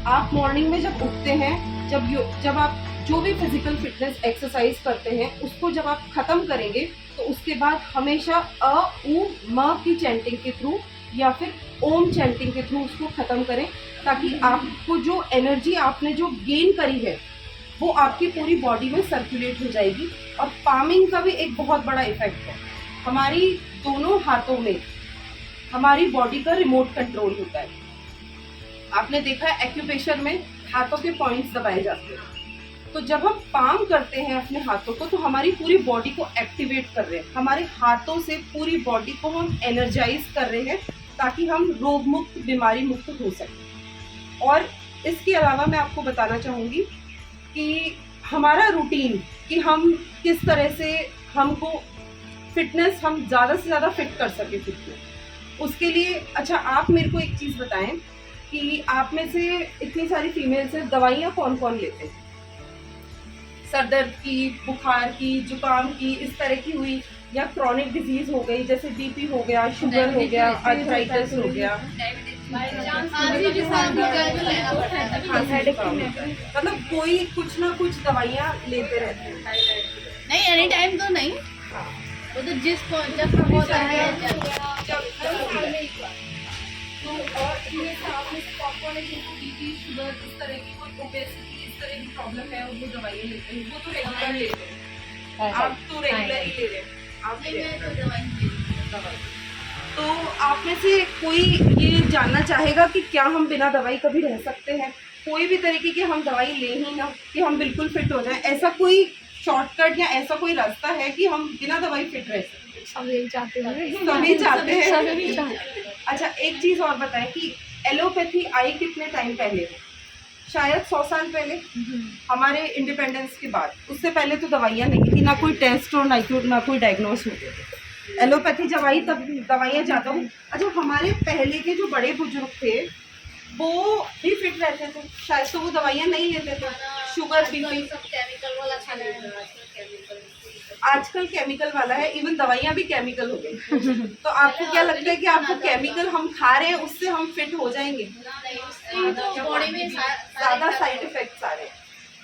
आप मॉर्निंग में जब उठते हैं, जब आप जो भी फिजिकल फिटनेस एक्सरसाइज करते हैं उसको जब आप खत्म करेंगे तो उसके बाद हमेशा अ उ म की चैंटिंग के थ्रू या फिर ओम चैंटिंग के थ्रू उसको खत्म करें, ताकि आपको जो एनर्जी आपने जो गेन करी है वो आपकी पूरी बॉडी में सर्कुलेट हो जाएगी। और पामिंग का भी एक बहुत बड़ा इफेक्ट है। हमारी दोनों हाथों में हमारी बॉडी का रिमोट कंट्रोल होता है। आपने देखा है एक्यूप्रेशर में हाथों के पॉइंट्स दबाए जाते हैं। तो जब हम पाम करते हैं अपने हाथों को तो हमारी पूरी बॉडी को एक्टिवेट कर रहे हैं। हमारे हाथों से पूरी बॉडी को हम एनर्जाइज कर रहे हैं ताकि हम रोग मुक्त, बीमारी मुक्त हो सकें। और इसके अलावा मैं आपको बताना चाहूँगी कि हमारा रूटीन, कि हम किस तरह से हमको फिटनेस हम ज़्यादा से ज़्यादा फिट कर सकें खुद को, उसके लिए अच्छा आप मेरे को एक चीज़ बताएं कि आप में से इतनी सारी फीमेल्स हैं, दवाइयाँ कौन कौन लेते हैं? सर दर्द की, बुखार की, जुकाम की, इस तरह की हुई, या क्रॉनिक डिजीज हो गई जैसे बीपी हो गया, शुगर हो गया, आर्थराइटिस हो गया, मतलब कोई कुछ ना कुछ दवाइयाँ लेते रहते हैं। नहीं एनी टाइम तो नहीं, वो तो जब होता है तो और इनमें से आप में से कौन है जिनको बीपी, शुगर, इस तरह की कोई ओबेसिटी, इस तरह की प्रॉब्लम है और वो दवाइयाँ लेते हैं? वो तो रेगुलर लेते हैं, आप तो रेगुलर ही ले रहे हैं। आप दवाई, तो आप में से कोई ये जानना चाहेगा कि क्या हम बिना दवाई कभी रह सकते हैं? कोई भी तरीके की हम दवाई ले ही ना कि हम बिल्कुल फिट हो जाएं, ऐसा कोई शॉर्टकट या ऐसा कोई रास्ता है कि हम बिना दवाई फिट रह सकते? सभी चाहते हैं। अच्छा एक चीज़ और बताएं कि एलोपैथी आई कितने टाइम पहले? शायद 100 साल पहले, हमारे इंडिपेंडेंस के बाद। उससे पहले तो दवाइयाँ नहीं थी, ना कोई टेस्ट और ना कोई डायग्नोस होते थे। एलोपैथी जब आई तब दवाइयाँ ज़्यादा हुई। अच्छा हमारे पहले के जो बड़े बुजुर्ग थे वो भी फिट रहते थे, शायद तो वो दवाइयाँ नहीं लेते थे। शुगर, बीपी, केमिकल वाला खाना है, आजकल केमिकल वाला है, इवन दवाइयाँ भी केमिकल हो गई। तो आपको क्या लगता है कि आपको केमिकल हम खा रहे हैं उससे हम फिट हो जाएंगे? बॉडी में ज़्यादा साइड इफेक्ट्स आ रहे हैं।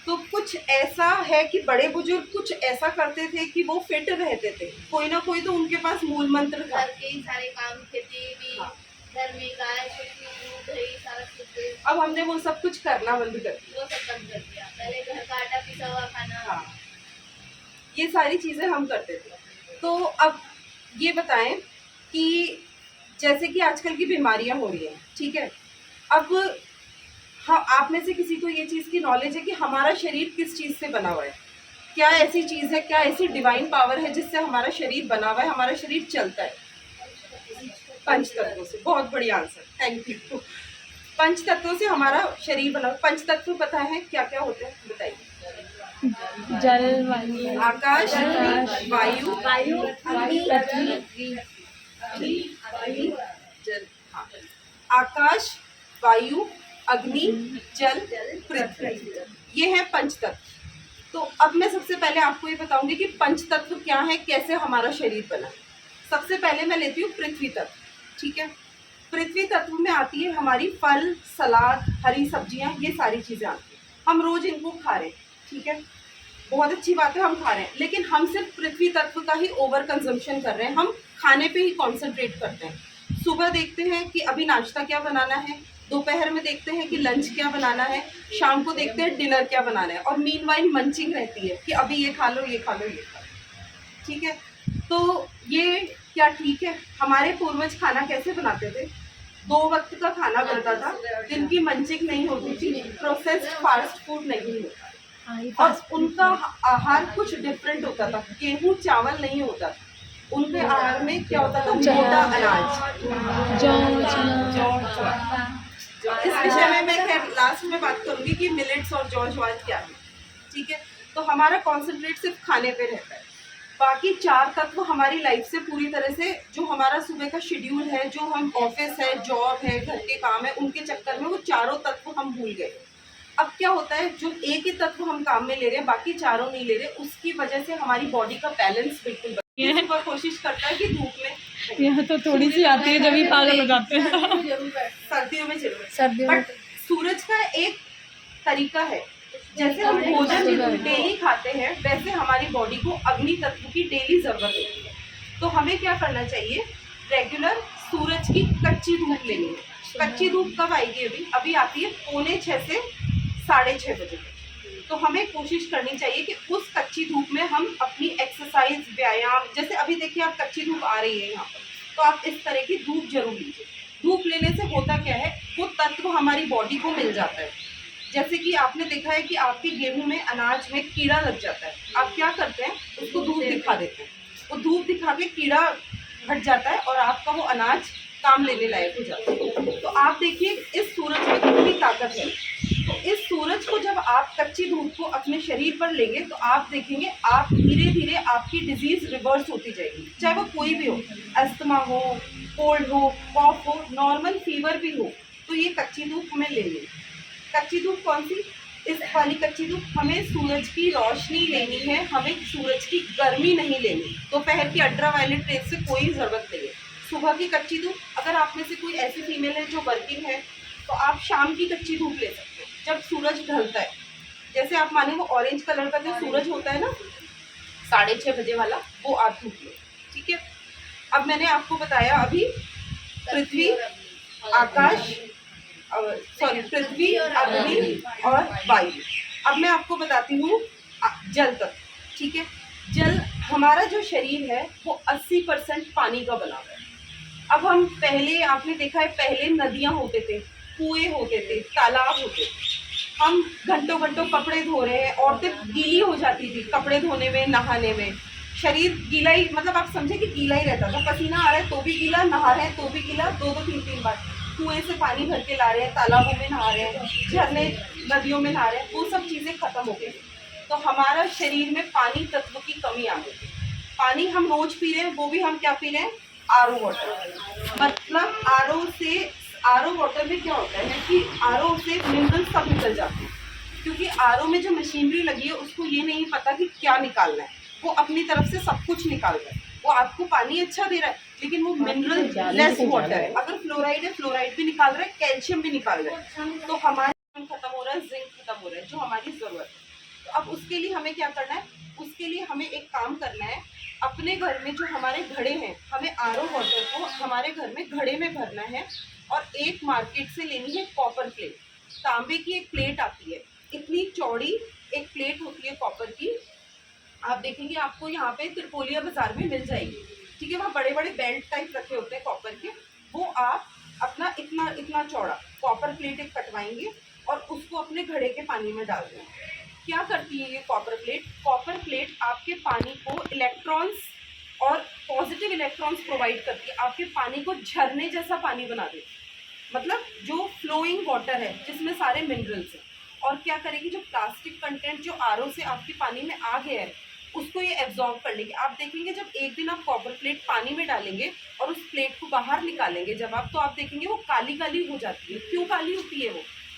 तो कुछ ऐसा है कि बड़े बुजुर्ग कुछ ऐसा करते थे कि वो फिट रहते थे, कोई ना कोई तो उनके पास मूल मंत्र था। घर के सारे काम, खेती भी, घर में गाय, दूध, दही, सारा कुछ। अब हमने वो सब कुछ करना बंद कर दिया, वो सब बंद कर दिया। पहले घर का आटा पिसा हुआ खाना, हाँ, ये सारी चीज़ें हम करते थे। तो अब ये बताएं कि जैसे कि आजकल की बीमारियां हो रही हैं, ठीक है, अब हाँ आप में से किसी को ये चीज़ की नॉलेज है कि हमारा शरीर किस चीज़ से बना हुआ है? क्या ऐसी चीज़ है, क्या ऐसी डिवाइन पावर है जिससे हमारा शरीर बना हुआ है, हमारा शरीर चलता है? पंच तत्वों से। बहुत बढ़िया आंसर, थैंक यू। पंच तत्वों से हमारा शरीर बना। पंच तत्व पता है क्या क्या होते हैं, बताइए? जल, वायु, आकाश, वायु, जल। हाँ, आकाश, वायु, अग्नि, जल, पृथ्वी, ये है पंच तत्व। तो अब मैं सबसे पहले आपको ये बताऊंगी कि पंच तत्व क्या है, कैसे हमारा शरीर बना। सबसे पहले मैं लेती हूँ पृथ्वी तत्व, ठीक है। पृथ्वी तत्व में आती है हमारी फल, सलाद, हरी सब्जियां, ये सारी चीज़ें आती हैं। हम रोज इनको खा रहे हैं, ठीक है, बहुत अच्छी बात है, हम खा रहे हैं, लेकिन हम सिर्फ पृथ्वी तत्व का ही ओवर कंजम्पशन कर रहे हैं। हम खाने पे ही कॉन्सेंट्रेट करते हैं। सुबह देखते हैं कि अभी नाश्ता क्या बनाना है, दोपहर में देखते हैं कि लंच क्या बनाना है, शाम को देखते हैं डिनर क्या बनाना है, और मीनवाइल मंचिंग रहती है कि अभी ये खा लो, ये खा लो, ये खा लो, ठीक है। तो ये क्या ठीक है? हमारे पूर्वज खाना कैसे बनाते थे? 2 वक्त का खाना बनता था, दिन की मंचिंग नहीं होती थी, प्रोसेस्ड फास्ट फूड नहीं होता, और उनका आहार कुछ डिफरेंट होता था। गेहूं चावल नहीं होता था, उनके आहार में क्या होता था? मोटा अनाज, इस विषय में मैं खैर लास्ट में बात करूंगी कि मिलेट्स और जौ ज्वार क्या है, ठीक है। तो हमारा कॉन्सेंट्रेट सिर्फ खाने पे रहता है। बाकी 4 तत्व हमारी लाइफ से पूरी तरह से, जो हमारा सुबह का शेड्यूल है, जो हम ऑफिस है, जॉब है, घर के काम है, उनके चक्कर में वो चारों तत्व हम भूल गए। अब क्या होता है, जो एक ही तत्व हम काम में ले रहे हैं, बाकी चारों नहीं ले रहे, उसकी वजह से हमारी बॉडी का बैलेंस बिल्कुल पर कोशिश करता है कि धूप में, यहाँ तो थोड़ी सी आती है जब भी पागल हो जाते हैं। सर्दियों में जरूर, सर्दियों में बट सूरज का एक तरीका है, जैसे हम भोजन डेली खाते हैं वैसे हमारी बॉडी को अग्नि तत्व की डेली जरूरत होती है। तो हमें क्या करना चाहिए, रेगुलर सूरज की कच्ची धूप लेनी है। कच्ची धूप कब आएगी, अभी आती है 5:45 से 6:30 बजे। तो हमें कोशिश करनी चाहिए कि उस कच्ची धूप में हम अपनी एक्सरसाइज, व्यायाम, जैसे अभी देखिए आप कच्ची धूप आ रही है यहाँ पर, तो आप इस तरह की धूप जरूर लीजिए। धूप लेने से होता क्या है, वो तत्व हमारी बॉडी को मिल जाता है। जैसे कि आपने देखा है कि आपके गेहूं में, अनाज में कीड़ा लग जाता है, आप क्या करते हैं, उसको धूप दिखा देते हैं, वो धूप दिखा के कीड़ा हट जाता है और आपका वो अनाज काम लेने लायक हो जाता है। तो आप देखिए इस सूरज में कितनी ताकत है। तो इस सूरज को जब आप कच्ची धूप को अपने शरीर पर लेंगे तो आप देखेंगे आप धीरे धीरे आपकी डिजीज रिवर्स होती जाएगी, चाहे वो कोई भी हो, अस्थमा हो, कोल्ड हो, कॉफ हो, नॉर्मल फीवर भी हो, तो ये कच्ची धूप हमें लेनी। कच्ची धूप कौन सी, इस वाली कच्ची धूप, हमें सूरज की रोशनी लेनी है, हमें सूरज की गर्मी नहीं लेनी। दोपहर की अल्ट्रावायलेट रेज से कोई ज़रूरत नहीं है। सुबह की कच्ची धूप, अगर आप में से कोई ऐसी फीमेल है जो वर्किंग है तो आप शाम की कच्ची धूप ले सकते हो जब सूरज ढलता है। जैसे आप माने वो ऑरेंज कलर का जो सूरज होता है ना 6:30 बजे वाला, वो आप धूप लो, ठीक है। अब मैंने आपको बताया अभी पृथ्वी, आकाश, सॉरी पृथ्वी, अग्नि और वायु। अब मैं आपको बताती हूँ जल तत्व, ठीक है। जल, हमारा जो शरीर है वो 80% पानी का बना हुआ है। अब हम पहले, आपने देखा है पहले नदियाँ होते थे, कुएं होते थे, तालाब होते थे, हम घंटों घंटों कपड़े धो रहे हैं, औरतें गीली हो जाती थी कपड़े धोने में, नहाने में, शरीर गीला ही, मतलब आप समझे कि गीला ही रहता था, पसीना आ रहा है तो भी गीला, नहा रहे हैं तो भी गीला, 2-2, 3-3 बार कुएं से पानी भर के ला रहे हैं, तालाबों में नहा रहे हैं, झरने नदियों में नहा रहे हैं, वो सब चीज़ें खत्म हो गई। तो हमारा शरीर में पानी तत्व की कमी आ गई। पानी हम रोज पी रहे हैं, वो भी हम क्या पी रहे हैं, आरओ वाटर। मतलब आरओ वाटर में क्या होता है कि आरओ से मिनरल्स सब निकल जाते हैं, क्योंकि आरओ में जो मशीनरी लगी है उसको ये नहीं पता कि क्या निकालना है, वो अपनी तरफ से सब कुछ निकाल रहा है। वो आपको पानी अच्छा दे रहा है लेकिन वो मिनरल लेस वाटर है। अगर फ्लोराइड है, फ्लोराइड भी निकाल रहा है, कैल्शियम भी निकाल रहा है, तो हमारा खत्म हो रहा है, जिंक खत्म हो रहा है, जो हमारी जरूरत है। तो अब उसके लिए हमें क्या करना है, उसके लिए हमें एक काम करना है, अपने घर में जो हमारे घड़े हैं, हमें आरओ वाटर को हमारे घर में घड़े में भरना है और एक मार्केट से लेनी है कॉपर प्लेट। तांबे की एक प्लेट आती है, इतनी चौड़ी एक प्लेट होती है कॉपर की, आप देखेंगे आपको यहाँ पे त्रिपोलिया बाजार में मिल जाएगी, ठीक है। वहाँ बड़े बड़े बेल्ट टाइप रखे होते हैं कॉपर के, वो आप अपना इतना इतना चौड़ा कॉपर प्लेट एक कटवाएंगे और उसको अपने घड़े के पानी में डाल देंगे। क्या करती है ये कॉपर प्लेट, कॉपर प्लेट आपके पानी को इलेक्ट्रॉन्स और पॉजिटिव इलेक्ट्रॉन्स प्रोवाइड करती है, आपके पानी को झरने जैसा पानी बना देती है, मतलब जो फ्लोइंग वाटर है जिसमें सारे मिनरल्स हैं। और क्या करेगी, जो प्लास्टिक कंटेंट जो आरओ से आपके पानी में आ गया है उसको ये एब्जॉर्ब कर लेगी। आप देखेंगे जब एक दिन आप कॉपर प्लेट पानी में डालेंगे और उस प्लेट को बाहर निकालेंगे जब आप, तो आप देखेंगे वो काली काली हो जाती है। क्यों काली होती है,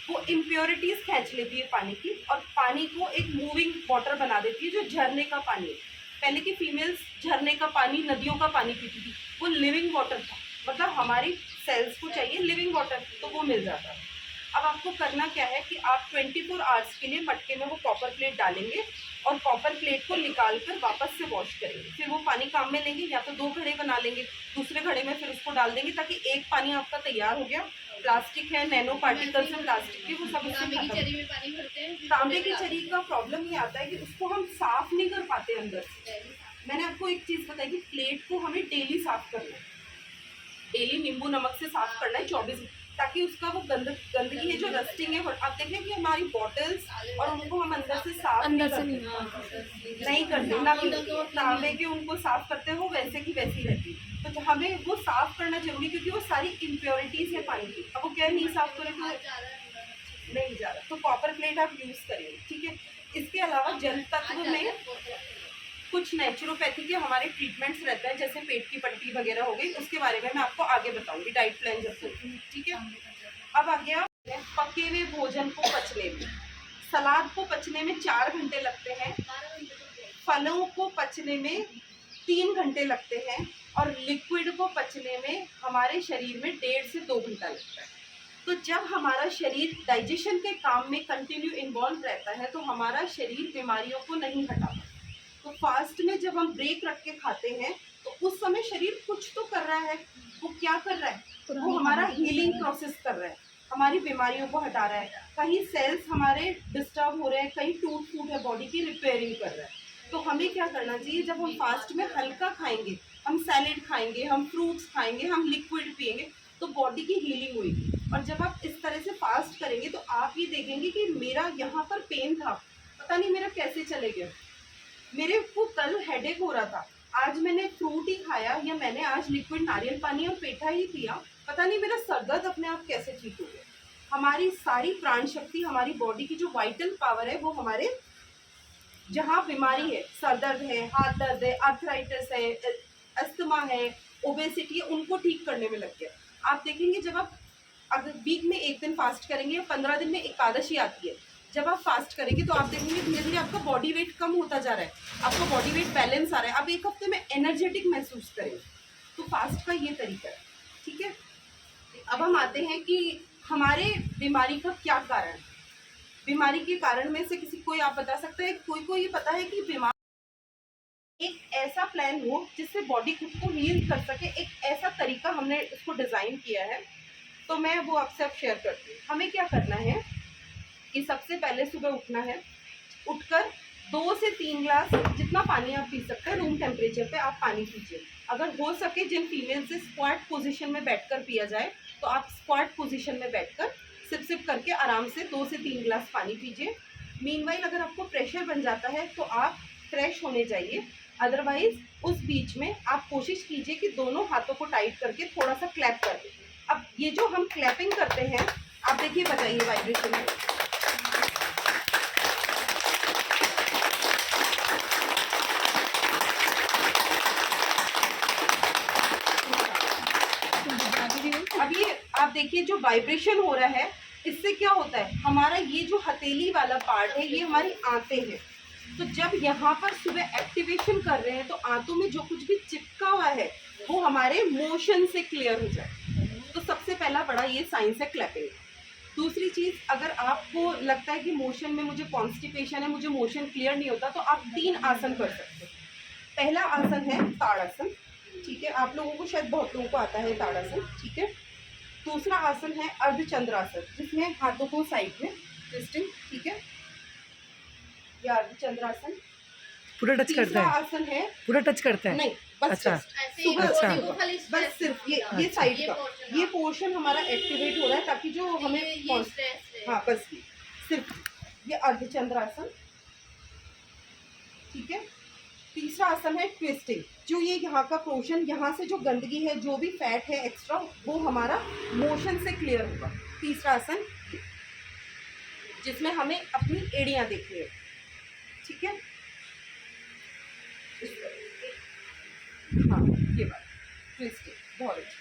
वो इम्प्योरिटीज खींच लेती है पानी की और पानी को एक मूविंग वाटर बना देती है, जो झरने का पानी है। पहले की फीमेल्स झरने का पानी, नदियों का पानी पीती थी, वो लिविंग वाटर था, मतलब हमारी सेल्स को चाहिए लिविंग वाटर, तो वो मिल जाता है। अब आपको करना क्या है कि आप 24 आवर्स के लिए मटके में वो कॉपर प्लेट डालेंगे और कॉपर प्लेट को निकाल कर वापस से वॉश करेंगे। फिर वो पानी काम में लेंगे, या तो 2 घड़े बना लेंगे, दूसरे घड़े में फिर उसको डाल देंगे, ताकि एक पानी आपका तैयार हो गया। प्लास्टिक है, नैनो पार्टिकल्स हैं प्लास्टिक के, वो सब उससे तांबे की खत्म। चरी में पानी भरते हैं। तांबे की चरी का प्रॉब्लम ये आता है कि उसको हम साफ नहीं कर पाते अंदर से। मैंने आपको एक चीज़ बताई कि प्लेट को हमें डेली साफ करना है, डेली नींबू नमक से साफ करना है 24, ताकि उसका वो गंदगी है जो रस्टिंग है। आप देखें कि हमारी बॉटल्स और उनको हम अंदर से साफ अंदर से नहीं करते, ना कि तांबे के उनको साफ करते हो वैसे की वैसी रहती। तो हमें वो साफ करना जरूरी, क्योंकि वो सारी इम्प्योरिटीज है पानी की। अब वो क्या नहीं साफ करें तो नहीं जा रहा, तो कॉपर प्लेट आप यूज करेंगे, ठीक है। इसके अलावा जल तत्व में कुछ नेचुरोपैथी के हमारे ट्रीटमेंट्स रहते हैं, जैसे पेट की पट्टी वगैरह हो गई, उसके बारे में मैं आपको आगे बताऊंगी डाइट प्लान जब से, ठीक है। अब आ गया पके हुए भोजन को पचने में। सलाद को पचने में 4 घंटे लगते हैं, फलों को पचने में 3 घंटे लगते हैं, और लिक्विड को पचने में हमारे शरीर में 1.5 से 2 घंटा लगता है। तो जब हमारा शरीर डाइजेशन के काम में कंटिन्यू इन्वॉल्व रहता है तो हमारा शरीर बीमारियों को नहीं हटाता। तो फास्ट में जब हम ब्रेक रख के खाते हैं तो उस समय शरीर कुछ तो कर रहा है। वो क्या कर रहा है? वो हमारा हीलिंग प्रोसेस कर रहा है, हमारी बीमारियों को हटा रहा है। कहीं सेल्स हमारे डिस्टर्ब हो रहे हैं, कहीं टूट फूट है बॉडी की, रिपेयरिंग कर रहा है। तो हमें क्या करना चाहिए? जब हम फास्ट में हल्का खाएंगे, हम सैलेड खाएंगे, हम फ्रूट्स खाएंगे, हम लिक्विड पिएंगे, तो बॉडी की हीलिंग होगी। और जब आप इस तरह से फास्ट करेंगे तो आप ये देखेंगे कि मेरा यहाँ पर पेन था, पता नहीं मेरा कैसे चले गया, मेरे को कल हेडेक हो रहा था, आज मैंने फ्रूट ही खाया या मैंने आज लिक्विड नारियल पानी और पेठा ही पिया, पता नहीं मेरा सर दर्द अपने आप कैसे ठीक हो गया। हमारी सारी प्राण शक्ति, हमारी बॉडी की जो वाइटल पावर है, वो हमारे जहाँ बीमारी है, सर दर्द है, हाथ दर्द है, आर्थराइटिस है, अस्थमा है, ओबेसिटी है, उनको ठीक करने में लग गया। आप देखेंगे जब आप अगर वीक में 1 दिन फास्ट करेंगे या 15 दिन में एकादशी आती है, जब आप फास्ट करेंगे तो आप देखेंगे धीरे धीरे आपका बॉडी वेट कम होता जा रहा है, आपका बॉडी वेट बैलेंस आ रहा है, आप 1 हफ्ते में एनर्जेटिक महसूस करेंगे। तो फास्ट का ये तरीका है, ठीक है। अब हम आते हैं कि हमारे बीमारी का क्या कारण है। बीमारी के कारण में से किसी कोई आप बता सकते हैं? कोई को ये पता है कि बीमार एक ऐसा प्लान हो जिससे बॉडी खुद को हील कर सके, एक ऐसा तरीका हमने इसको डिज़ाइन किया है, तो मैं वो आपसे अब शेयर करती हूँ। हमें क्या करना है कि सबसे पहले सुबह उठना है, उठकर 2 से 3 ग्लास जितना पानी आप पी सकते हैं रूम टेम्परेचर पे आप पानी पीजिए। अगर हो सके जिन फीमेल से स्क्वाट पोजीशन में बैठकर पिया जाए तो आप स्क्वाट पोजीशन में बैठकर सिप सिप करके आराम से 2 से 3 ग्लास पानी पीजिए। मीनवाइल अगर आपको प्रेशर बन जाता है तो आप फ्रेश होने जाइए, अदरवाइज उस बीच में आप कोशिश कीजिए कि दोनों हाथों को टाइट करके थोड़ा सा क्लैप कर दें। अब ये जो हम क्लैपिंग करते हैं, आप देखिए, बताइए वाइब्रेशन है। अब ये आप देखिए जो वाइब्रेशन हो रहा है, इससे क्या होता है, हमारा ये जो हथेली वाला पार्ट है, ये हमारी आंतें हैं। तो जब यहाँ पर सुबह एक्टिवेशन कर रहे हैं तो आंतों में जो कुछ भी चिपका हुआ है वो हमारे मोशन से क्लियर हो जाए। तो सबसे पहला बड़ा ये साइंस है क्लैपिंग। दूसरी चीज़, अगर आपको लगता है कि मोशन में मुझे कॉन्स्टिपेशन है, मुझे मोशन क्लियर नहीं होता, तो आप 3 आसन कर सकते हैं। पहला आसन है ताड़ासन, ठीक है, आप लोगों को शायद बहुत लोगों को आता है ताड़ासन, ठीक है। दूसरा आसन है अर्धचंद्रासन, जिसमें हाथों को साइड में ट्विस्टिंग, ठीक है, या अर्धचंद्रासन। पूरा टच करता है? आसन है पूरा टच करता है? नहीं, बस अच्छा, सुबह अच्छा, बस सिर्फ ये साइड का ये पोर्शन हमारा एक्टिवेट हो रहा है ताकि जो हमें हाँ बस सिर्फ ये अर्धचंद्रासन, ठीक है। तीसरा आसन है ट्विस्टिंग, जो ये यहाँ का पोर्शन, यहाँ से जो गंदगी है, जो भी फैट है एक्स्ट्रा, वो हमारा मोशन से क्लियर होगा। तीसरा आसन जिसमें हमें अपनी एड़ियाँ देखनी है, ठीक है। हाँ, ये बात ट्विस्टिंग बहुत अच्छी।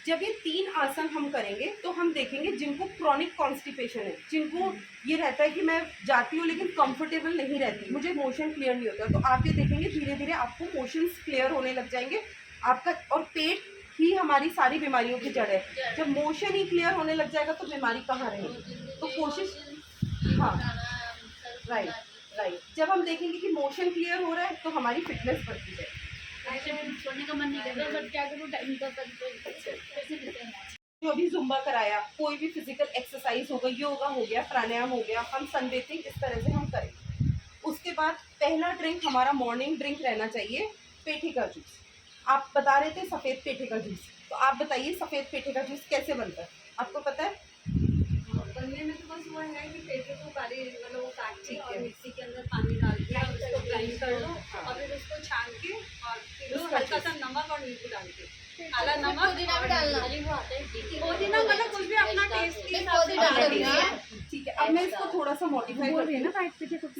जब ये 3 आसन हम करेंगे तो हम देखेंगे जिनको क्रॉनिक कॉन्स्टिपेशन है, जिनको ये रहता है कि मैं जाती हूँ लेकिन कंफर्टेबल नहीं रहती, मुझे मोशन क्लियर नहीं होता, तो आप ये देखेंगे धीरे धीरे आपको मोशंस क्लियर होने लग जाएंगे आपका। और पेट ही हमारी सारी बीमारियों की जड़ है, जब मोशन ही क्लियर होने लग जाएगा तो बीमारी कहाँ रहेगी। तो कोशिश, हाँ राइट, जब हम देखेंगे कि मोशन क्लियर हो रहा है तो हमारी फिटनेस बढ़ती जाएगी। सोने का मन नहीं करता, बट क्या करूँ, टाइम का जो भी जुम्बा कराया, कोई भी फिजिकल एक्सरसाइज हो गई, योगा हो गया, प्राणायाम हो गया, हम सनबेथिंग इस तरह से हम करें। उसके बाद पहला ड्रिंक हमारा मॉर्निंग ड्रिंक रहना चाहिए पेठे का जूस। आप बता रहे थे सफ़ेद पेठे का जूस, तो आप बताइए सफ़ेद पेठे का जूस कैसे बनता है, आपको पता है? बनने में तो बस वो है कि पेठे को काटे, मतलब वो काट के और मिक्सी के अंदर पानी डाल के उसको ग्राइंड कर लो, और फिर उसको छान के और फिर हल्का सा नमक और नींबू डाल के, काला नमक, पुदीना भी डालना, पुदीना, मतलब कुछ भी अपना टेस्ट के हिसाब से डाल डाल, ठीक है। अब मैं इसको थोड़ा थोड़ा सा मॉडिफाई करके ना,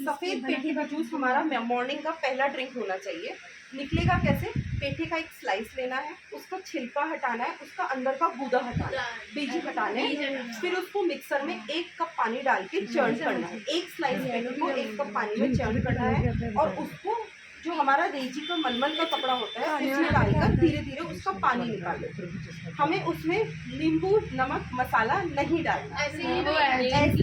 सफ़ेद पेठे का जूस हमारा मॉर्निंग का पहला ड्रिंक होना चाहिए। निकलेगा कैसे? पेठे का एक स्लाइस लेना है, उसका छिलका हटाना है, उसका अंदर का गूदा हटाना है, बीज हटाने हैं, फिर उसको मिक्सर में 1 कप पानी डाल के चर्न करना है। एक स्लाइस पेठे को 1 कप पानी में चर्न करना है और उसको जो हमारा रेजी का मलमल का कपड़ा होता है उसमें डालकर धीरे धीरे उसका पानी निकालें। हमें उसमें नींबू, नमक, मसाला नहीं डालना, ऐसे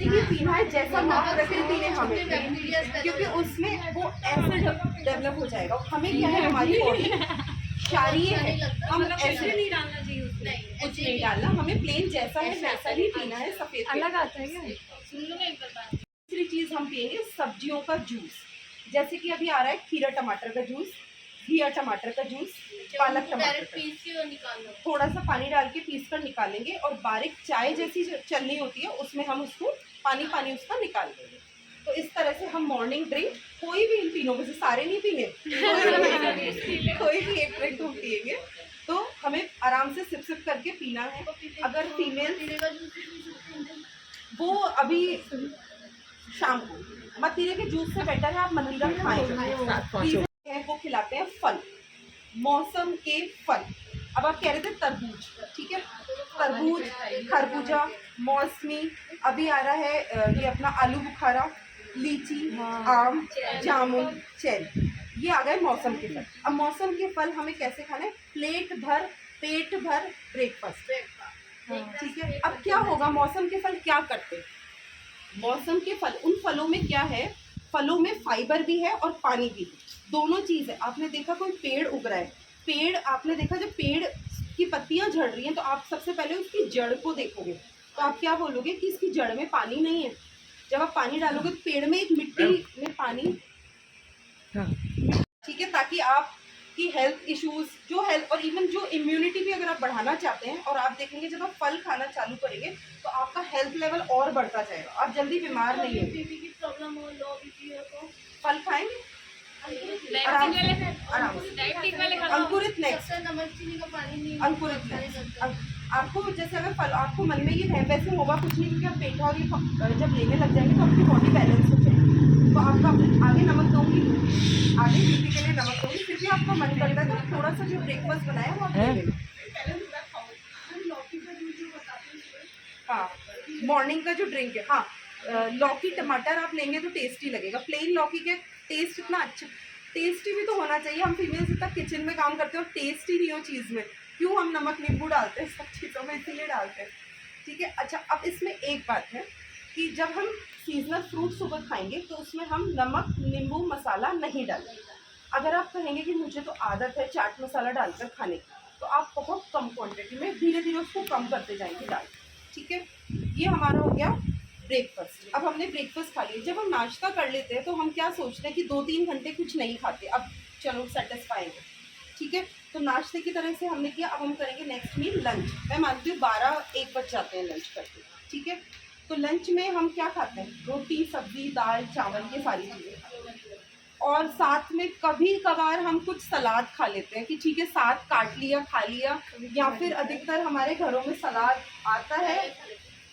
ही पीना है जैसा माँ प्रकृति ने हमें दिया, क्योंकि उसमें वो एसिड डेवलप हो जाएगा। हमें क्या है, हमारी बॉडी क्षारीय है, हम ऐसे नहीं डालना चाहिए उसमें, कुछ नहीं डालना, हमें प्लेन जैसा है वैसा ही पीना है। सफेद अलग आता है क्या? सुन लो एक बात, दूसरी चीज हम पियेंगे सब्जियों का जूस, जैसे कि अभी आ रहा है खीरा टमाटर का जूस, घिया टमाटर का जूस, पालक टमाटर डायरेक्ट का। पीस के निकाल लो। थोड़ा सा पानी डाल के पीस कर निकालेंगे और बारीक चाय जैसी चलनी होती है उसमें हम उसको पानी उसका निकाल देंगे। तो इस तरह से हम मॉर्निंग ड्रिंक कोई भी इन तीनों में से, सारे नहीं पीने, कोई भी एक ड्रिंक हम पियेंगे तो हमें आराम से सिप सिप करके पीना है। अगर फीमेल वो अभी शाम को, मतीरे के जूस से बेटर है आप मतीरा खाएं। वो खिलाते हैं फल, मौसम के फल। अब आप कह रहे थे तरबूज, ठीक है, तरबूज, खरबूजा, मौसमी, अभी आ रहा है ये अपना आलू बुखारा, लीची, आम, जामुन, चेरी, ये आ गए मौसम के फल। अब मौसम के फल हमें कैसे खाना है? पेट भर ब्रेकफास्ट, ठीक है। अब क्या होगा, मौसम के फल क्या करते हैं? मौसम के फल, उन फलों में क्या है, फलों में फाइबर भी है और पानी भी है, दोनों चीज़ है। आपने देखा कोई पेड़ उग रहा है, पेड़ आपने देखा जब पेड़ की पत्तियां झड़ रही हैं तो आप सबसे पहले उसकी जड़ को देखोगे, तो आप क्या बोलोगे कि इसकी जड़ में पानी नहीं है। जब आप पानी डालोगे तो पेड़ में एक मिट्टी में पानी, ठीक है, ताकि आपकी हेल्थ इश्यूज जो हेल्थ और इवन जो इम्यूनिटी भी अगर आप बढ़ाना चाहते हैं, और आप देखेंगे जब आप फल खाना चालू करेंगे तो आपका हेल्थ लेवल और बढ़ता जाएगा, आप जल्दी बीमार नहीं होंगे। बीपी की प्रॉब्लम हो, लो बीपी हो तो फल खाएंगे आराम से। अंकुरित नेक्स्ट, नमक चीनी का पानी नहीं, अंकुरित नेक्स्ट। आपको जैसे अगर फल, आपको मन में ये है, वैसे होगा कुछ नहीं, क्योंकि आप पेठा और ये जब लेने लग जाएंगे तो आपकी बॉडी बैलेंस हो जाएगी। तो आपका आगे नमक दूंगी, आगे बीपी के लिए नमक दूंगी, फिर भी आपका मन करता है तो थोड़ा सा जो ब्रेकफास्ट बनाया वो आप ले लें। हाँ, मॉर्निंग का जो ड्रिंक है, हाँ, लौकी टमाटर आप लेंगे तो टेस्टी लगेगा। प्लेन लौकी के टेस्ट इतना अच्छा, टेस्टी भी तो होना चाहिए। हम फीमेल्स इतना किचन में काम करते हैं और टेस्टी नहीं हो चीज़ में, क्यों हम नमक नींबू डालते हैं सब चीज़ों में, इसीलिए डालते हैं, ठीक है। अच्छा, अब इसमें एक बात है कि जब हम सीजनल फ्रूट सुबह खाएंगे तो उसमें हम नमक, नींबू, मसाला नहीं डालेंगे। अगर आप कहेंगे कि मुझे तो आदत है चाट मसाला डालकर खाने की, तो आप बहुत कम क्वांटिटी में धीरे धीरे उसको कम करते जाएंगे डाल, ठीक है। ये हमारा हो गया ब्रेकफास्ट। अब हमने ब्रेकफास्ट खा लिया, जब हम नाश्ता कर लेते हैं तो हम क्या सोचते हैं कि 2-3 घंटे कुछ नहीं खाते, अब चलो सेटिस्फाई है, ठीक है। तो नाश्ते की तरह से हमने किया, अब हम करेंगे नेक्स्ट मील लंच। मैं मानती हूँ 12-1 बज जाते हैं लंच करते, ठीक है। तो लंच में हम क्या खाते हैं? रोटी, सब्जी, दाल, चावल, ये सारी चीज़ें, और साथ में कभी कभार हम कुछ सलाद खा लेते हैं कि ठीक है साथ काट लिया, खा लिया, या फिर अधिकतर हमारे घरों में सलाद आता है,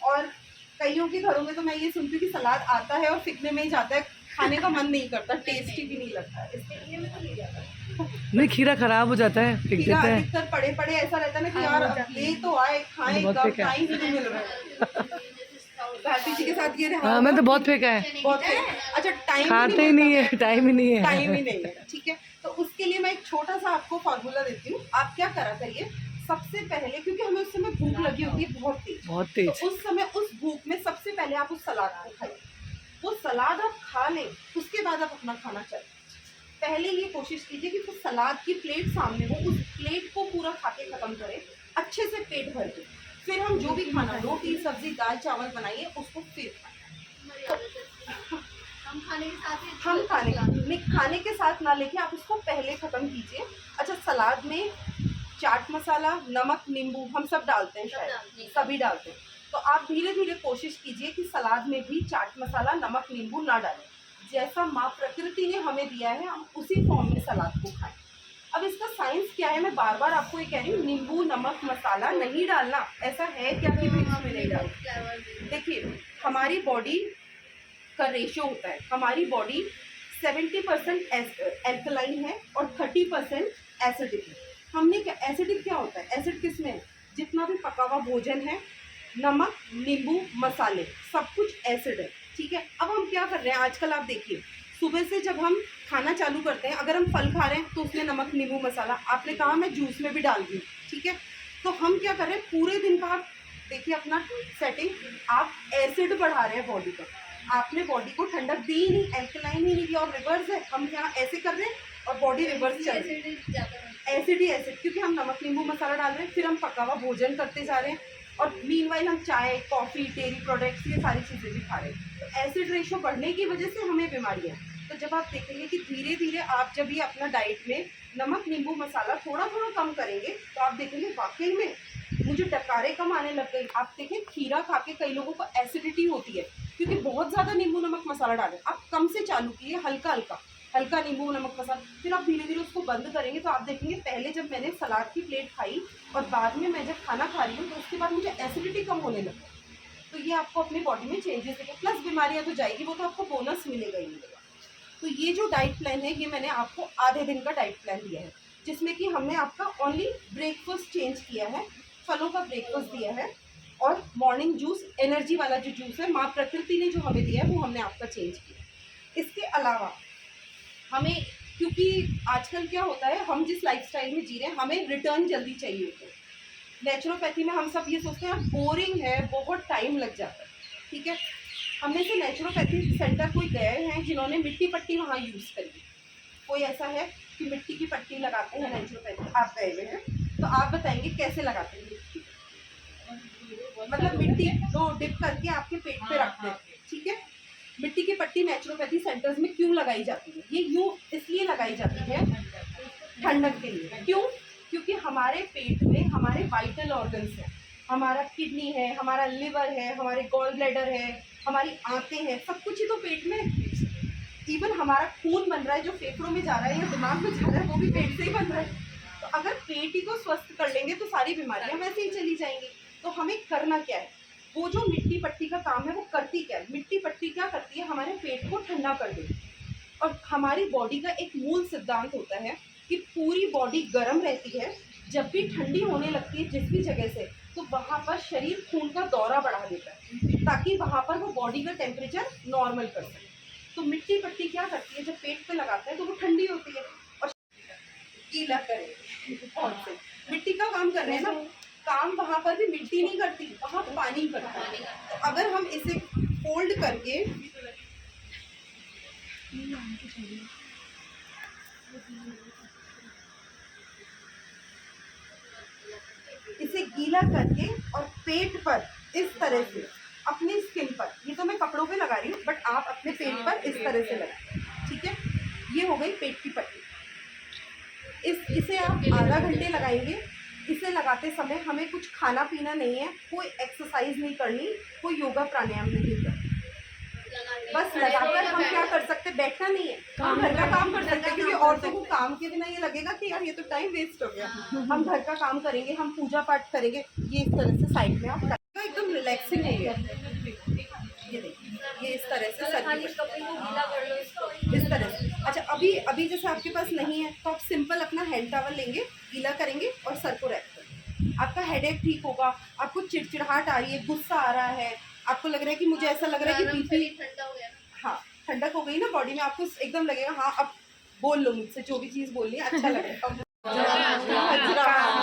और कईयों के घरों में तो मैं ये सुनती हूँ कि सलाद आता है और फिकने में ही जाता है, खाने का मन नहीं करता, टेस्टी भी नहीं लगता है, इसलिए मैं तो नहीं जाता। नहीं, खीरा खराब हो जाता है, फेंक खीरा देते हैं। अधिकतर पड़े पड़े ऐसा रहता है ना कि यार अब ले तो आए, खाएं, बहुत कब फेंका है। टाइम ही नहीं मिल रहा है। भारती जी के साथ ये रहा, हाँ, मैं तो बहुत फेंका है, बहुत अच्छा, टाइम खाते ही नहीं है, टाइम ही नहीं है। टाइम ही नहीं है, ठीक है। तो उसके लिए मैं एक छोटा सा आपको फार्मूला देती हूँ। आप क्या करा करिए, सबसे पहले, क्योंकि हमें उस समय भूख लगी होती है बहुत तेज, तो उस समय उस भूख में सबसे पहले आप उस सलाद को खाइए, वो सलाद आप खा लें, उसके बाद आप अपना खाना चाहिए। पहले ये कोशिश कीजिए कि वो सलाद की प्लेट सामने हो, उस प्लेट को पूरा खा के खत्म करें अच्छे से पेट भर के, फिर हम जो भी खाना, रोटी, सब्जी, दाल, चावल बनाइए उसको फिर खाएं। हम खाने के साथ ही, हम खाने के साथ ना लेके आप उसको पहले ख़त्म कीजिए। अच्छा, सलाद में चाट मसाला, नमक, नींबू हम सब डालते हैं, शायद सभी डालते हैं, तो आप धीरे धीरे कोशिश कीजिए कि सलाद में भी चाट मसाला, नमक, नींबू ना डालें। जैसा माँ प्रकृति ने हमें दिया है हम उसी फॉर्म में सलाद को खाएं। अब इसका साइंस क्या है, मैं बार बार आपको ये कह रही हूँ, नींबू, नमक, मसाला नहीं डालना, ऐसा है क्या कि मैं इसमें नहीं डालूं? देखिए, हमारी बॉडी का रेशियो होता है। हमारी बॉडी 70% एल्कलाइन है और 30% एसिडिक है। हमने क्या, एसिडिक क्या होता है, एसिड किस में है, जितना भी पका हुआ भोजन है, नमक, नींबू, मसाले, सब कुछ एसिड है, ठीक है। अब हम क्या कर रहे हैं आजकल, आप देखिए सुबह से जब हम खाना चालू करते हैं, अगर हम फल खा रहे हैं तो उसमें नमक, नींबू, मसाला, आपने कहा मैं जूस में भी डाल दूँ, ठीक है। तो हम क्या कर रहे हैं, पूरे दिन का आप देखिए अपना सेटिंग, आप एसिड बढ़ा रहे हैं बॉडी का, आपने बॉडी को ठंडक दी ही नहीं, एल्कलाइन ही नहीं दिया, और रिवर्स है, हम यहाँ ऐसे कर रहे हैं और बॉडी रिवर्स चल रही है, एसिड ही एसिड, क्योंकि हम नमक, नींबू, मसाला डाल रहे हैं, फिर हम पका हुआ भोजन करते जा रहे हैं, और मीनवाइल हम चाय, कॉफ़ी, डेयरी प्रोडक्ट्स, ये सारी चीज़ें भी खा रहे हैं। तो एसिड रेशो बढ़ने की वजह से हमें बीमारियाँ। तो जब आप देखेंगे कि धीरे धीरे आप जब ये अपना डाइट में नमक, नींबू, मसाला थोड़ा थोड़ा कम करेंगे, तो आप देखेंगे वाकई में मुझे डकारें कम आने लग गई। आप देखें खीरा खा के कई लोगों को एसिडिटी होती है, क्योंकि बहुत ज़्यादा नींबू, नमक, मसाला डालें। आप कम से चालू कीजिए, हल्का हल्का नींबू, नमक, मसाला, फिर आप धीरे धीरे उसको बंद करेंगे। तो आप देखेंगे पहले जब मैंने सलाद की प्लेट खाई और बाद में मैं जब खाना खा रही हूँ, तो उसके बाद मुझे एसिडिटी कम होने लगी। तो ये आपको अपनी बॉडी में चेंजेस देगा, प्लस बीमारियाँ तो जाएगी, वो तो आपको बोनस मिलेगा ही मिलेगा। तो ये जो डाइट प्लान है, ये मैंने आपको आधे दिन का डाइट प्लान दिया है, जिसमें कि हमने आपका ओनली ब्रेकफास्ट चेंज किया है, फलों का ब्रेकफास्ट दिया है, और मॉर्निंग जूस, एनर्जी वाला जो जूस है माँ प्रकृति ने जो हमें दिया है, वो हमने आपका चेंज किया। इसके अलावा हमें, क्योंकि आजकल क्या होता है, हम जिस लाइफस्टाइल में जी रहे हैं, हमें रिटर्न जल्दी चाहिए होता है। नेचुरोपैथी में हम सब ये सोचते हैं बोरिंग है, बहुत टाइम लग जाता है, ठीक है। हमने से नेचुरोपैथी सेंटर कोई गए हैं जिन्होंने मिट्टी पट्टी वहाँ यूज़ करी, कोई ऐसा है कि मिट्टी की पट्टी लगाते हैं नेचुरोपैथी, आप गए हुए हैं, तो आप बताएंगे कैसे लगाते हैं? मतलब मिट्टी को डिप करके आपके पेट पे रखते हैं, ठीक है। मिट्टी की पट्टी नेचुरोपैथी सेंटर्स में क्यों लगाई जाती है? ये यूँ इसलिए लगाई जाती है ठंडक के लिए। क्यों? क्योंकि हमारे पेट में हमारे वाइटल ऑर्गन्स हैं, हमारा किडनी है, हमारा लिवर है, हमारे गॉल ब्लैडर है, हमारी आंतें हैं, सब कुछ ही तो पेट में। इवन हमारा खून बन रहा है जो फेफड़ों में जा रहा है या दिमाग में जा रहा है, वो भी पेट से ही बन रहा है। तो अगर पेट ही को स्वस्थ कर लेंगे तो सारी बीमारियां वैसे ही चली जाएंगी। तो हमें करना क्या है, वो जो मिट्टी पट्टी का काम है वो करती क्या है? मिट्टी पट्टी क्या करती है, हमारे पेट को ठंडा कर देती है। और हमारी बॉडी का एक मूल सिद्धांत होता है कि पूरी बॉडी गर्म रहती है, जब भी ठंडी होने लगती है जिस भी जगह से, तो वहाँ पर शरीर खून का दौरा बढ़ा देता है, ताकि वहाँ पर वो बॉडी का टेम्परेचर नॉर्मल कर सके। तो मिट्टी पट्टी क्या करती है, जब पेट पे लगाते हैं तो वो ठंडी होती है और गीला करें। और से मिट्टी का काम कर रहे हैं ना, काम वहाँ पर भी मिट्टी नहीं करती, वहाँ पानी करता है। तो अगर हम इसे फोल्ड करके इसे गीला करके और पेट पर इस तरह से अपनी स्किन पर, ये तो मैं कपड़ों पे लगा रही हूँ, बट आप अपने पेट पर इस तरह से लगाएं, ठीक है। ये हो गई पेट की पट्टी। इसे आप आधा घंटे लगाएंगे। इसे लगाते समय हमें कुछ खाना पीना नहीं है, कोई एक्सरसाइज नहीं करनी, कोई योगा प्राणायाम नहीं करना, बस लगाकर हम क्या कर सकते हैं, बैठना नहीं है, हम घर का काम कर सकते हैं। क्योंकि औरतों को काम के बिना ये लगेगा कि यार ये तो टाइम वेस्ट हो गया। हम घर का काम करेंगे, हम पूजा पाठ करेंगे, ये इस तरह से साइड में आप एकदम रिलैक्सिंग हो गया। ये देखिए, ये इस तरह से इस तरह से। अच्छा, अभी जैसे आपके पास नहीं है तो आप सिंपल अपना हैंड टॉवल लेंगे, गीला करेंगे और सर को रैप करेंगे। आपका हेडेक ठीक होगा। आपको चिड़चिड़ाहट आ रही है, गुस्सा आ रहा है, आपको लग रहा है कि मुझे ऐसा लग रहा है कि बीपी ठंडा हो गया, हाँ ठंडक हो गई ना बॉडी में, आपको एकदम लगेगा हाँ अब बोल लो मुझसे जो भी चीज़ बोलनी है, अच्छा लगेगा।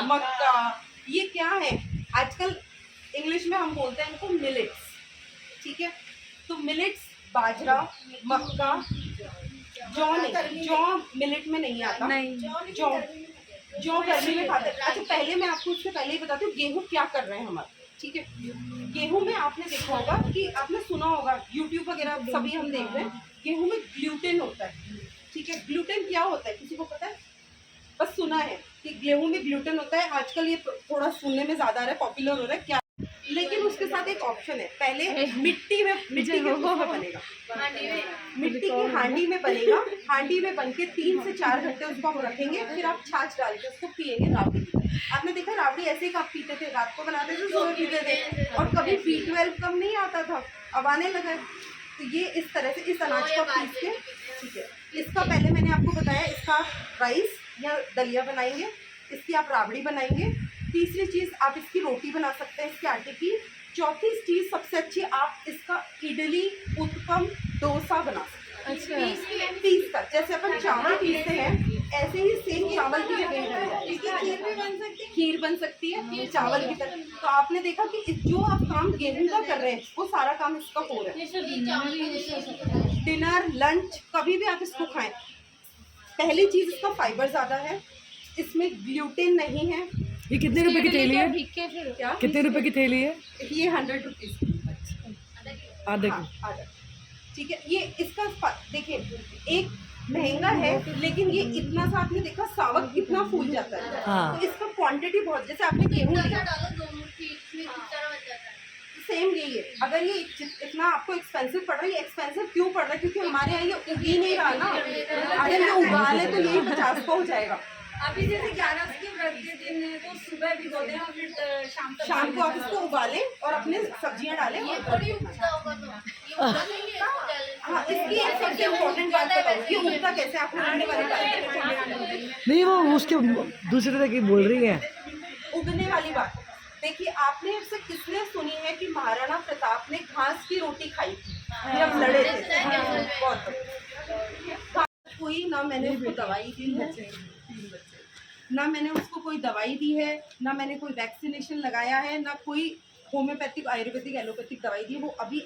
मक्का, ये क्या है आजकल इंग्लिश में हम बोलते हैं इनको मिलेट्स, ठीक है। तो मिलेट्स, बाजरा, मक्का, जौ नहीं, जौ मिलेट में नहीं आता, नहीं जौ गर्मी में खाते हैं। अच्छा, पहले मैं आपको उससे पहले ही बताती हूँ गेहूँ क्या कर रहे हैं हमारे, ठीक है। गेहूं में आपने देखा होगा कि आपने सुना होगा, यूट्यूब वगैरह सभी हम देख रहे हैं, गेहूं में ग्लूटेन होता है, ठीक है। ग्लूटेन क्या होता है किसी को पता है? बस सुना है कि गेहूं में ग्लूटेन होता है। आजकल ये थोड़ा सुनने में ज्यादा आ रहा है, पॉपुलर हो रहा है क्या, लेकिन उसके साथ एक ऑप्शन है, पहले मिट्टी के उसमें बनेगा, मिट्टी की हांडी में बनेगा। हांडी में बन के 3 से 4 घंटे उसको हम रखेंगे, फिर आप छाछ डाल के उसको पिएंगे राबड़ी। आपने देखा राबड़ी ऐसे ही आप पीते थे, रात को बनाते थे, सुबह पीते थे, और कभी B12 कम नहीं आता था, अब आने लगा है। तो ये इस तरह से इस अनाज तो को ये पीस के, बाजरे की ठीक है। इसका पहले मैंने आपको बताया, इसका राइस या दलिया बनाएंगे, इसकी आप राबड़ी बनाएंगे। तीसरी चीज़ आप इसकी रोटी बना सकते हैं इसके आटे की। चौथी चीज़ सबसे अच्छी, आप इसका इडली, उत्पम, डोसा बना सकते हैं। पीस कर, जैसे अपन चावल पीसते हैं ऐसे ही सेम चावल की जगह खीर भी बन सकती है, खीर बन सकती है चावल की तरह। तो आपने देखा कि जो आप काम गेहूं का कर रहे हैं वो सारा काम इसका हो रहा है। डिनर, लंच, कभी भी आप इसको खाएं। पहली चीज़, इसका फाइबर ज़्यादा है, इसमें ग्लूटेन नहीं है। ये कितने रुपए की थैली है? क्या कितने रुपए की थैली है? ये 100 रुपीज़ आधे हाँ, की। आधा। ठीक है, ये इसका देखिए एक महंगा है, लेकिन ये इतना सा आपने देखा सावक कितना फूल जाता है। हाँ। तो इसका क्वांटिटी बहुत, जैसे आपने गेहूं लिया, डालो 2 मुट्ठी, इसमें कितना बच जाता है। सेम यही है। अगर ये इतना आपको एक्सपेंसिव पड़ रहा है, ये एक्सपेंसिव क्यों पड़ रहा है? क्योंकि हमारे यहाँ ये उग ही नहीं रहा ना। अगर ये उगा ले तो यही 50 का हो जाएगा। अभी जैसे 11 के व्रत के दिन है तो सुबह भिगोते हैं और फिर शाम को आप इसको उबालें और अपने सब्जियां डालें। ये थोड़ी उगता होगा तो ये उगता नहीं है इसको डालने से। हाँ, इसकी एक सबसे इम्पोर्टेंट बात बताओ, ये उगता कैसे? आपको उगने वाली बात, नहीं, वो उसके दूसरी तरह की बोल रही है। उगने वाली बात देखिए, आपने अब से किसने सुनी है कि महाराणा प्रताप ने घास की रोटी खाई थी जब लड़े थे? बहुत कोई ना मैंने उसको दवाई दी है, ना मैंने उसको कोई दवाई दी है, ना मैंने कोई वैक्सीनेशन लगाया है, ना कोई होम्योपैथिक, आयुर्वेदिक, एलोपैथिक दवाई दी है। वो अभी